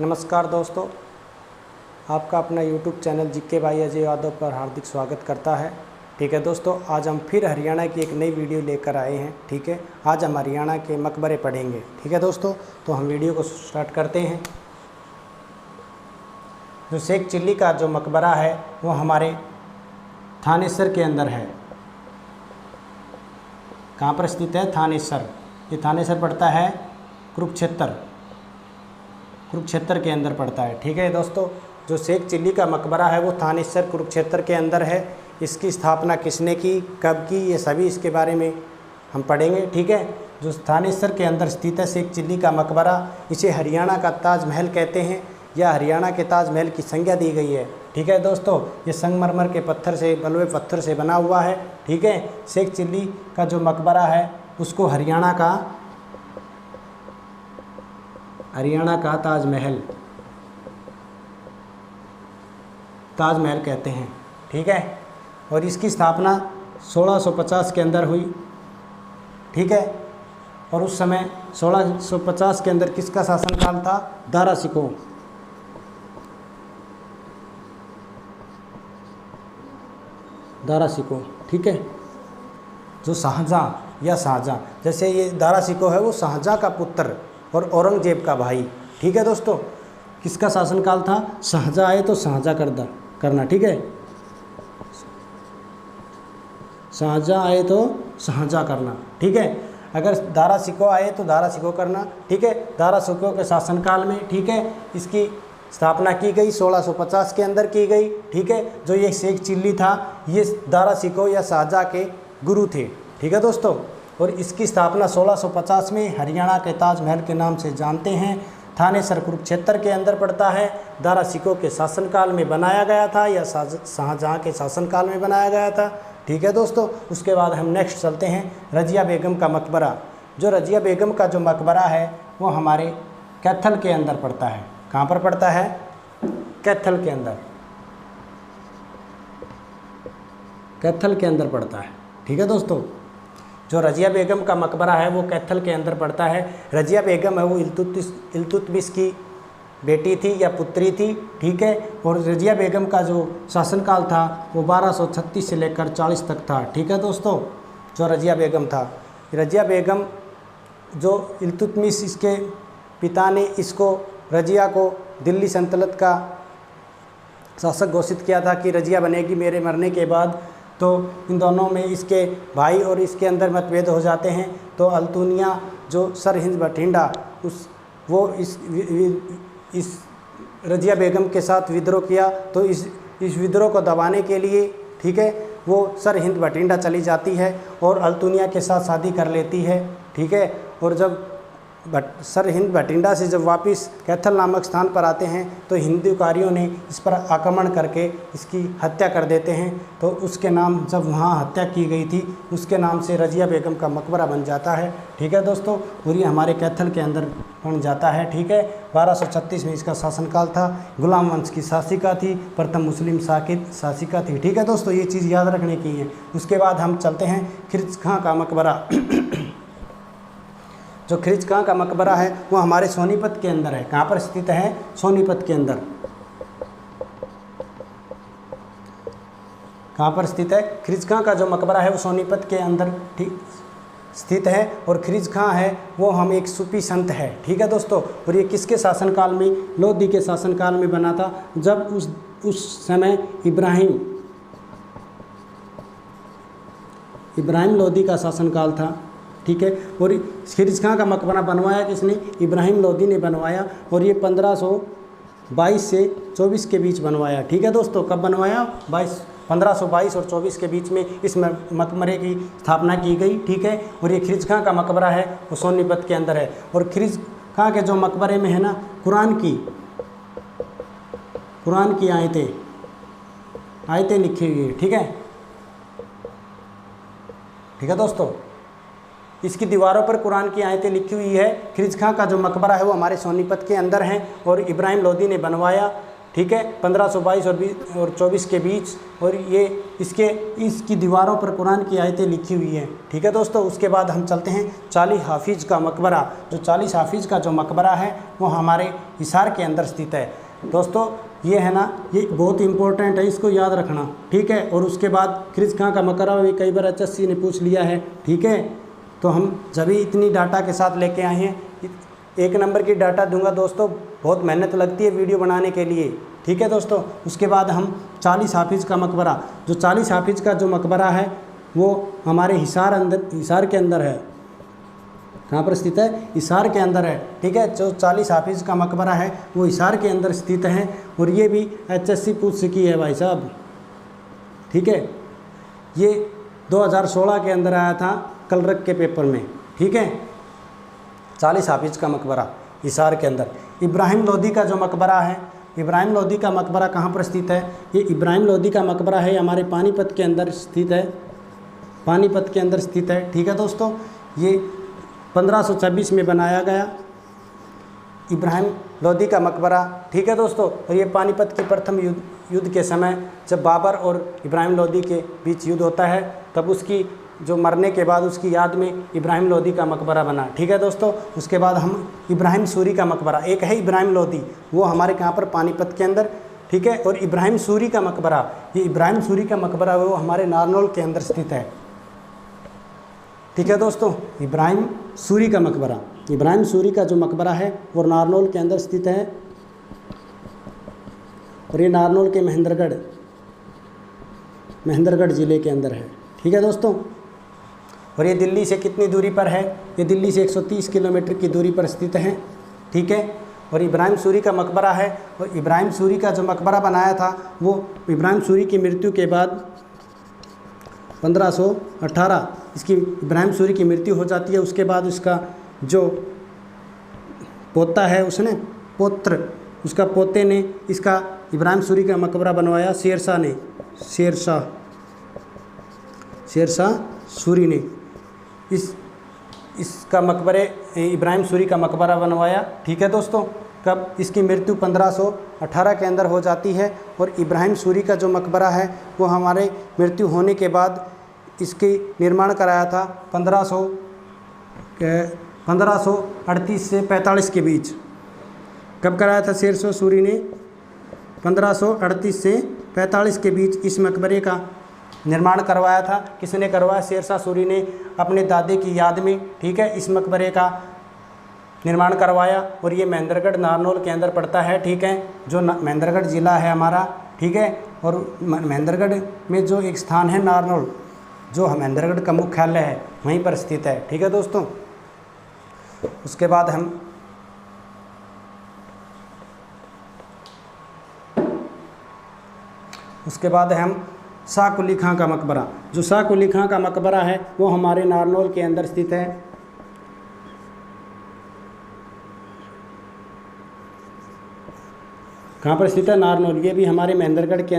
नमस्कार दोस्तों, आपका अपना YouTube चैनल जीके भाई अजय यादव पर हार्दिक स्वागत करता है। ठीक है दोस्तों, आज हम फिर हरियाणा की एक नई वीडियो लेकर आए हैं। ठीक है, आज हम हरियाणा के मकबरे पढ़ेंगे। ठीक है दोस्तों, तो हम वीडियो को स्टार्ट करते हैं। जो शेख चिल्ली का जो मकबरा है वो हमारे थानेसर के अंदर है। कहाँ पर स्थित है? थानेसर। ये थानेसर पड़ता है कुरुक्षेत्र के अंदर पड़ता है। ठीक है दोस्तों, जो शेख चिल्ली का मकबरा है वो थानेसर कुरुक्षेत्र के अंदर है। इसकी स्थापना किसने की, कब की, ये सभी इसके बारे में हम पढ़ेंगे। ठीक है, जो थानेसर के अंदर स्थित है शेख चिल्ली का मकबरा, इसे हरियाणा का ताजमहल कहते हैं या हरियाणा के ताजमहल की संज्ञा दी गई है। ठीक है दोस्तों, ये संगमरमर के पत्थर से, बलुए पत्थर से बना हुआ है। ठीक है, शेख चिल्ली का जो मकबरा है उसको हरियाणा का ताजमहल कहते हैं। ठीक है, और इसकी स्थापना 1650 के अंदर हुई। ठीक है, और उस समय 1650 के अंदर किसका शासनकाल था? दारा सिकों। ठीक है, जो शाहजहाँ, जैसे ये दारा सिकों है वो शाहजहाँ का पुत्र और औरंगजेब का भाई। ठीक है दोस्तों, किसका शासनकाल था? शाहजहाँ आए तो शाहजहाँ करना। ठीक है, शाहजहाँ आए तो शाहजहाँ करना। ठीक है, अगर दारा सिकों आए तो दारा सिकों करना। ठीक है, दारा सिकों के शासनकाल में, ठीक है, इसकी स्थापना की गई 1650 के अंदर की गई। ठीक है, जो ये शेख चिल्ली था ये दारा सिकों या शाहजहाँ के गुरु थे। ठीक है दोस्तों, और इसकी स्थापना 1650 में हरियाणा के ताजमहल के नाम से जानते हैं। थानेसर कुरुक्षेत्र के अंदर पड़ता है। दारा सिकों के शासनकाल में बनाया गया था या शाहजहाँ के शासनकाल में बनाया गया था। ठीक है दोस्तों, उसके बाद हम नेक्स्ट चलते हैं रजिया बेगम का मकबरा। जो रजिया बेगम का जो मकबरा है वो हमारे कैथल के अंदर पड़ता है। कहाँ पर पड़ता है? कैथल के अंदर पड़ता है। ठीक है दोस्तों, जो रजिया बेगम का मकबरा है वो कैथल के अंदर पड़ता है। रजिया बेगम है वो इल्तुतमिश की बेटी थी या पुत्री थी। ठीक है, और रजिया बेगम का जो शासनकाल था वो 1236 से लेकर 40 तक था। ठीक है दोस्तों, जो रजिया बेगम था, रजिया बेगम जो इल्तुतमिश इसके पिता ने इसको रजिया को दिल्ली सल्तनत का शासक घोषित किया था कि रजिया बनेगी मेरे मरने के बाद। तो इन दोनों में इसके भाई और इसके अंदर मतभेद हो जाते हैं। तो अल्तुनिया जो सरहिंद बठिंडा वो इस रजिया बेगम के साथ विद्रोह किया। तो इस विद्रोह को दबाने के लिए, ठीक है, वो सरहिंद बठिंडा चली जाती है और अल्तुनिया के साथ शादी कर लेती है। ठीक है, और जब सरहिंद बठिंडा से जब वापस कैथल नामक स्थान पर आते हैं तो हिंदूकारियों ने इस पर आक्रमण करके इसकी हत्या कर देते हैं। तो उसके नाम, जब वहाँ हत्या की गई थी उसके नाम से रजिया बेगम का मकबरा बन जाता है। ठीक है दोस्तों, और ये हमारे कैथल के अंदर बन जाता है। ठीक है, 1236 में इसका शासनकाल था। गुलाम वंश की शासिका थी, प्रथम मुस्लिम शासिका थी। ठीक है दोस्तों, ये चीज़ याद रखने की है। उसके बाद हम चलते हैं खिरज खां का मकबरा। जो खिरज खां का मकबरा है वो हमारे सोनीपत के अंदर है। कहाँ पर स्थित है? सोनीपत के अंदर। कहाँ पर स्थित है? खिरज खां का जो मकबरा है वो सोनीपत के अंदर स्थित है। और खिरज खां है वो हम एक सूफी संत है। ठीक है दोस्तों, और ये किसके शासनकाल में? लोधी के शासनकाल में बना था, जब उस समय इब्राहिम लोधी का शासनकाल था। ठीक है, और खिरज खां का मकबरा बनवाया किसने? इब्राहिम लोधी ने बनवाया, और ये 1522 से 24 के बीच बनवाया। ठीक है दोस्तों, कब बनवाया? 1522 और 24 के बीच में इस मकबरे की स्थापना की गई। ठीक है, और ये खिरज खां का मकबरा है वो सोनीपत के अंदर है। और खिरज खां के जो मकबरे में है ना, कुरान की आयतें लिखी हुई है। ठीक है दोस्तों, इसकी दीवारों पर कुरान की आयतें लिखी हुई है। खिरज खां का जो मकबरा है वो हमारे सोनीपत के अंदर है और इब्राहिम लोधी ने बनवाया। ठीक है, 1522 और 24 के बीच। और ये इसकी दीवारों पर कुरान की आयतें लिखी हुई हैं, ठीक है दोस्तों। उसके बाद हम चलते हैं चाली हाफिज़ का मकबरा। जो चाली हाफिज़ का जो मकबरा है वो हमारे हिसार के अंदर स्थित है दोस्तों। ये है ना, ये बहुत इंपॉर्टेंट है, इसको याद रखना, ठीक है। और उसके बाद खिरज खां का मकबरा भी कई बार HSC ने पूछ लिया है, ठीक है। तो हम जब भी इतनी डाटा के साथ लेके आए हैं, 1 नंबर की डाटा दूंगा दोस्तों, बहुत मेहनत लगती है वीडियो बनाने के लिए, ठीक है दोस्तों। उसके बाद हम चाली हाफिज़ का मकबरा, जो चाली हाफिज़ का जो मकबरा है वो हमारे हिसार के अंदर है। कहाँ पर स्थित है? हिसार के अंदर है, ठीक है। जो चाली हाफिज़ का मकबरा है वो हिसार के अंदर स्थित है। और ये भी HSC पूछ चुकी है भाई साहब, ठीक है। ये 2016 के अंदर आया था कलरक के पेपर में, ठीक है। चाली हाफिज़ का मकबरा हिसार के अंदर। इब्राहिम लोदी का जो मकबरा है, इब्राहिम लोदी का मकबरा कहाँ पर स्थित है? ये इब्राहिम लोदी का मकबरा है हमारे पानीपत के अंदर स्थित है, पानीपत के अंदर स्थित है, ठीक है दोस्तों। ये 1526 में बनाया गया इब्राहिम लोदी का मकबरा, ठीक है दोस्तों। और ये पानीपत के प्रथम युद्ध के समय जब बाबर और इब्राहिम लोदी के बीच युद्ध होता है, तब उसकी जो मरने के बाद उसकी याद में इब्राहिम लोदी का मकबरा बना, ठीक है दोस्तों। उसके बाद हम इब्राहिम सूरी का मकबरा, एक है इब्राहिम लोदी, वो हमारे कहाँ पर पानीपत के अंदर, ठीक है। और इब्राहिम सूरी का मकबरा, ये इब्राहिम सूरी का मकबरा वो हमारे नारनौल के अंदर स्थित है, ठीक है दोस्तों। इब्राहिम सूरी का मकबरा, इब्राहिम सूरी का जो मकबरा है वो नारनौल के अंदर स्थित है। और ये नारनौल के महेंद्रगढ़ ज़िले के अंदर है, ठीक है दोस्तों। और ये दिल्ली से कितनी दूरी पर है? ये दिल्ली से 130 किलोमीटर की दूरी पर स्थित है, ठीक है। और इब्राहिम सूरी का मकबरा है। और इब्राहिम सूरी का जो मकबरा बनाया था वो इब्राहिम सूरी की मृत्यु के बाद 1518 इसकी इब्राहिम सूरी की मृत्यु हो जाती है। उसके बाद उसका जो पोता है उसका पोते ने इसका इब्राहिम सूरी का मकबरा बनवाया, शेरशाह सूरी ने इसका मकबरे इब्राहिम सूरी का मकबरा बनवाया, ठीक है दोस्तों। कब? इसकी मृत्यु 1518 के अंदर हो जाती है। और इब्राहिम सूरी का जो मकबरा है वो हमारे मृत्यु होने के बाद इसकी निर्माण कराया था 1538 से 45 के बीच। कब कराया था शेरशाह सूरी ने? 1538 से 45 के बीच इस मकबरे का निर्माण करवाया था। किसने करवाया? शेरशाह सूरी ने अपने दादे की याद में, ठीक है, इस मकबरे का निर्माण करवाया। और ये महेंद्रगढ़ नारनौल के अंदर पड़ता है, ठीक है, जो महेंद्रगढ़ ज़िला है हमारा, ठीक है। और महेंद्रगढ़ में जो एक स्थान है नारनौल, जो महेंद्रगढ़ का मुख्यालय है, वहीं पर स्थित है, ठीक है दोस्तों। उसके बाद हम शाह कुली खां का मकबरा, जो शाह कुली खां का मकबरा है वो हमारे नारनौल के अंदर स्थित है। कहाँ पर स्थित है? नारनौल। ये भी हमारे महेंद्रगढ़ के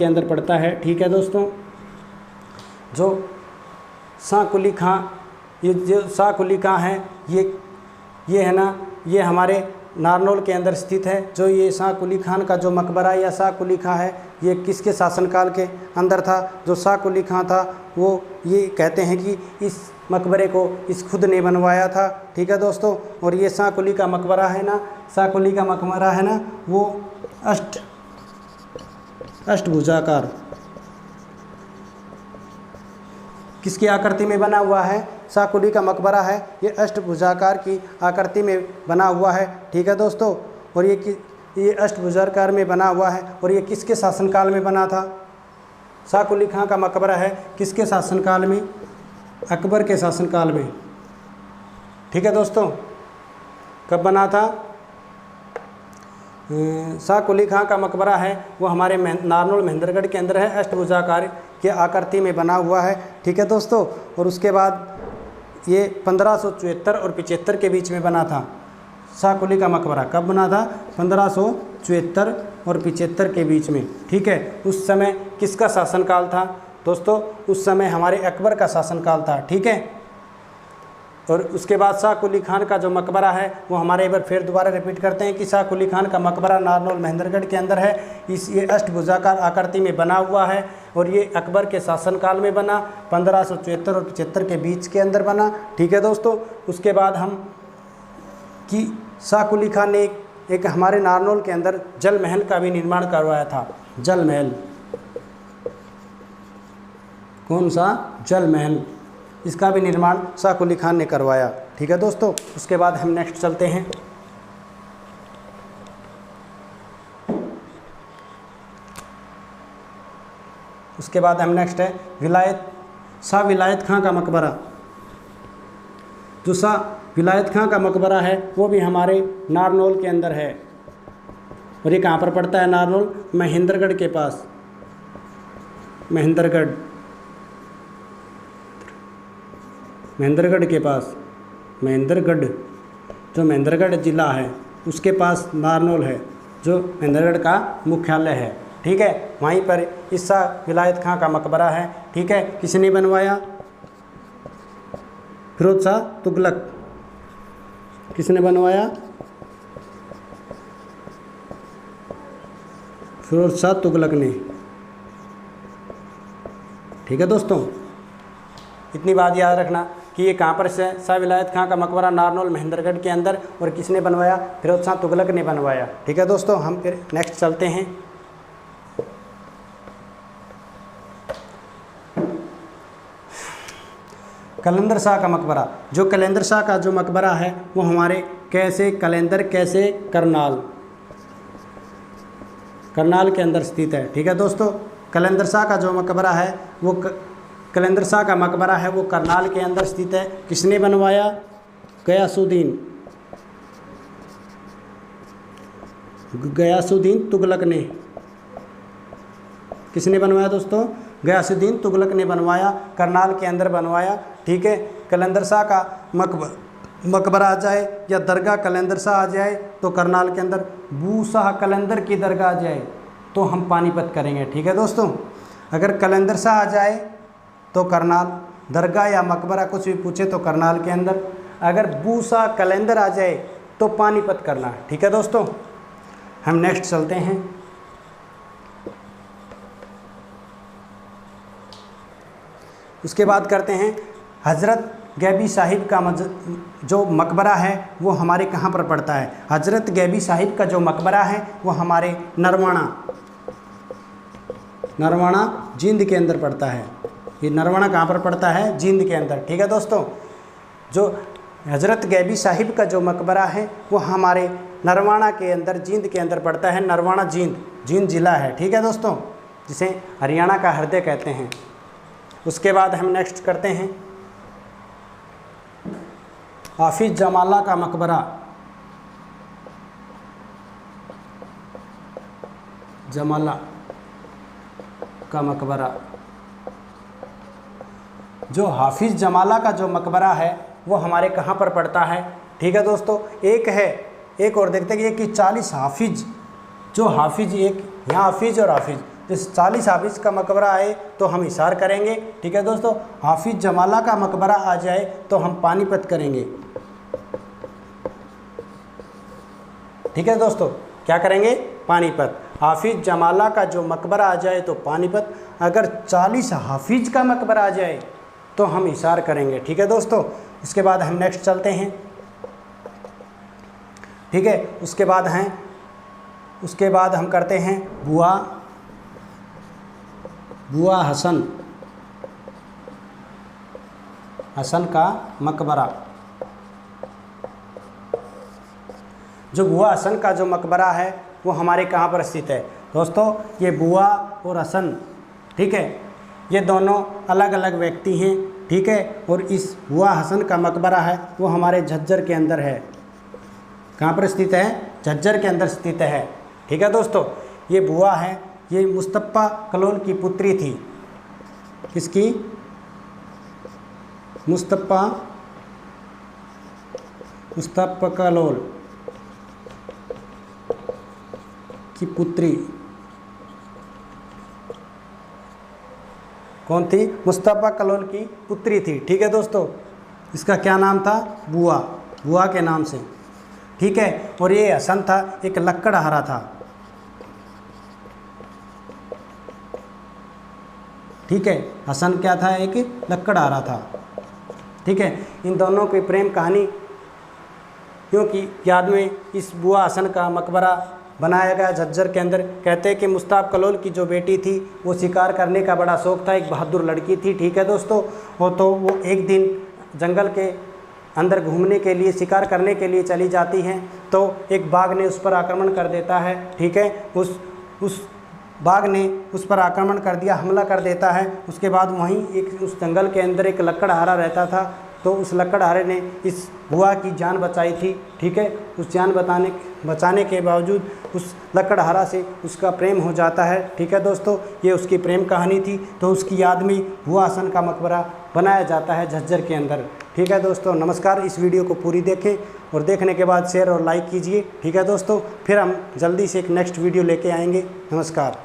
अंदर पड़ता है, ठीक है दोस्तों। जो शाह कुली खां, ये जो शाह कुली खां है ये है ना, ये हमारे नारनौल के अंदर स्थित है। जो ये शाह कुली खान का जो मकबरा या शाह कुली खां है ये किसके शासनकाल के अंदर था? जो शाह कुली खां था वो ये कहते हैं कि इस मकबरे को इस खुद ने बनवाया था, ठीक है दोस्तों। और ये शाह कुली का मकबरा है ना, शाह कुली का मकबरा है ना, वो अष्टभुजाकार किसकी आकृति में बना हुआ है? शाह कुली का मकबरा है, ये अष्टभुजाकार की आकृति में बना हुआ है, ठीक है दोस्तों। और ये अष्टभुजाकार में बना हुआ है। और ये किसके शासनकाल में बना था? शाह कुली खां का मकबरा है, किसके शासनकाल में? अकबर के शासनकाल में, ठीक है दोस्तों। कब बना था? शाह कुली खां का मकबरा है वो हमारे नारनौल महेंद्रगढ़ के अंदर है, अष्टभुजाकार के आकृति में बना हुआ है, ठीक है दोस्तों। और उसके बाद ये 1574 और 75 के बीच में बना था शाह कुली का मकबरा। कब बना था? 1574 और 75 के बीच में, ठीक है। उस समय किसका शासनकाल था दोस्तों? उस समय हमारे अकबर का शासनकाल था, ठीक है। और उसके बाद शाह कुली खान का जो मकबरा है वो हमारे एक बार फिर दोबारा रिपीट करते हैं कि शाह कुली खान का मकबरा नारनौल महेंद्रगढ़ के अंदर है। ये अष्टभुजाकार आकृति में बना हुआ है और ये अकबर के शासनकाल में बना, 1574 और 75 के बीच के अंदर बना। ठीक है दोस्तों, उसके बाद हम कि शाह कुली खान ने एक हमारे नारनौल के अंदर जल महल का भी निर्माण करवाया था। जल महल, कौन सा? जल महल, इसका भी निर्माण शाह कुली खान ने करवाया। ठीक है दोस्तों, उसके बाद हम नेक्स्ट चलते हैं। उसके बाद हम नेक्स्ट है शाह विलायत खां का मकबरा। जो शाह विलायत खां का मकबरा है वो भी हमारे नारनौल के अंदर है और ये कहाँ पर पड़ता है? नारनौल महेंद्रगढ़ के पास। महेंद्रगढ़ के पास, महेंद्रगढ़ जो महेंद्रगढ़ ज़िला है उसके पास नारनौल है, जो महेंद्रगढ़ का मुख्यालय है। ठीक है, वहीं पर इस शाह विलायत खां का मकबरा है। ठीक है, किसने बनवाया? फिरोज शाह तुगलक। किसने बनवाया? फिरोज शाह तुगलक ने। ठीक है दोस्तों, इतनी बात याद रखना कि ये कहाँ पर से शाह विलायत खां का मकबरा नारनौल महेंद्रगढ़ के अंदर, और किसने बनवाया? फिरोज शाह तुगलक ने बनवाया। ठीक है दोस्तों, हम फिर नेक्स्ट चलते हैं। कलंदर शाह का मकबरा। जो कलंदर शाह का जो मकबरा है वो हमारे करनाल के अंदर स्थित है। ठीक है दोस्तों, कलंदर शाह का जो मकबरा है वो कलंदर शाह का मकबरा है वो करनाल के अंदर स्थित है। किसने बनवाया? गयासुद्दीन तुगलक ने। किसने बनवाया दोस्तों? गयासुद्दीन तुगलक ने बनवाया, करनाल के अंदर बनवाया। ठीक है, कलंदर शाह का मकबरा आ जाए या दरगाह कलंदर शाह आ जाए तो करनाल के अंदर बू शाह कलंदर की दरगाह आ जाए तो हम पानीपत करेंगे। ठीक है दोस्तों, अगर कलंदर शाह आ जाए तो करनाल, दरगाह या मकबरा कुछ भी पूछे तो करनाल के अंदर, अगर बू शाह कलंदर आ जाए तो पानीपत करना है। ठीक है दोस्तों, हम नेक्स्ट चलते हैं। उसके बाद करते हैं हज़रत गैबी साहिब का जो मकबरा है वो हमारे कहाँ पर पड़ता है? हज़रत गैबी साहिब का जो मकबरा है वो हमारे नरवाना जींद के अंदर पड़ता है। ये नरवाना कहाँ पर पड़ता है? जींद के अंदर। ठीक है दोस्तों, जो हज़रत गैबी साहिब का जो मकबरा है वो हमारे नरवाना के अंदर जींद के अंदर पड़ता है। नरवाना जींद ज़िला है। ठीक है दोस्तों, जिसे हरियाणा का हृदय कहते हैं। उसके बाद हम नेक्स्ट करते हैं हाफिज जमाला का मकबरा। जमाला का मकबरा। जो हाफिज जमाला का जो मकबरा है वो हमारे कहाँ पर पड़ता है? ठीक है दोस्तों, एक और देखते हैं कि 40 हाफिज, जो हाफिज एक यहाँ हाफिज और हाफिज, जिस 40 हाफिज का मकबरा आए तो हम इशार करेंगे। ठीक है दोस्तों, हाफिज जमाला का मकबरा आ जाए तो हम पानीपत करेंगे। ठीक है दोस्तों, क्या करेंगे? पानीपत। हाफिज जमाला का जो मकबरा आ जाए तो पानीपत, अगर 40 हाफिज का मकबरा आ जाए तो हम इशार करेंगे। ठीक है दोस्तों, इसके बाद हम नेक्स्ट चलते हैं। ठीक है, उसके बाद हम करते हैं बुआ हसन का मकबरा। जो बुआ हसन का जो मकबरा है वो हमारे कहाँ पर स्थित है दोस्तों? ये बुआ और हसन, ठीक है, ये दोनों अलग अलग व्यक्ति हैं। ठीक है, और इस बुआ हसन का मकबरा है वो हमारे झज्जर के अंदर है। कहाँ पर स्थित है? झज्जर के अंदर स्थित है। ठीक है दोस्तों, ये बुआ है, ये मुस्तफ़ा कलोल की पुत्री थी। किसकी? मुस्तफ़ा कलोल की पुत्री कौन थी? मुस्तफ़ा कलोल की पुत्री थी। ठीक है दोस्तों, इसका क्या नाम था? बुआ, बुआ के नाम से, ठीक है। और ये हसन था, एक लकड़हारा था, ठीक है। हसन क्या था? एक लकड़हारा था, ठीक है। इन दोनों की प्रेम कहानी क्योंकि याद में इस बुआ हसन का मकबरा बनाया गया झज्जर के अंदर। कहते हैं कि मुश्ताक कलोल की जो बेटी थी वो शिकार करने का बड़ा शौक़ था, एक बहादुर लड़की थी, ठीक है दोस्तों। तो वो एक दिन जंगल के अंदर घूमने के लिए, शिकार करने के लिए चली जाती हैं, तो एक बाघ ने उस पर आक्रमण कर देता है, ठीक है। उस बाघ ने उस पर आक्रमण कर दिया, हमला कर देता है। उसके बाद वहीं एक उस जंगल के अंदर एक लकड़हारा रहता था, तो उस लकड़हारे ने इस बुआ की जान बचाई थी, ठीक है। उस जान बचाने के बावजूद उस लकड़हारा से उसका प्रेम हो जाता है, ठीक है दोस्तों। ये उसकी प्रेम कहानी थी, तो उसकी याद में बुआ हसन का मकबरा बनाया जाता है झज्जर के अंदर, ठीक है दोस्तों। नमस्कार। इस वीडियो को पूरी देखें और देखने के बाद शेयर और लाइक कीजिए, ठीक है दोस्तों। फिर हम जल्दी से एक नेक्स्ट वीडियो लेके आएंगे। नमस्कार।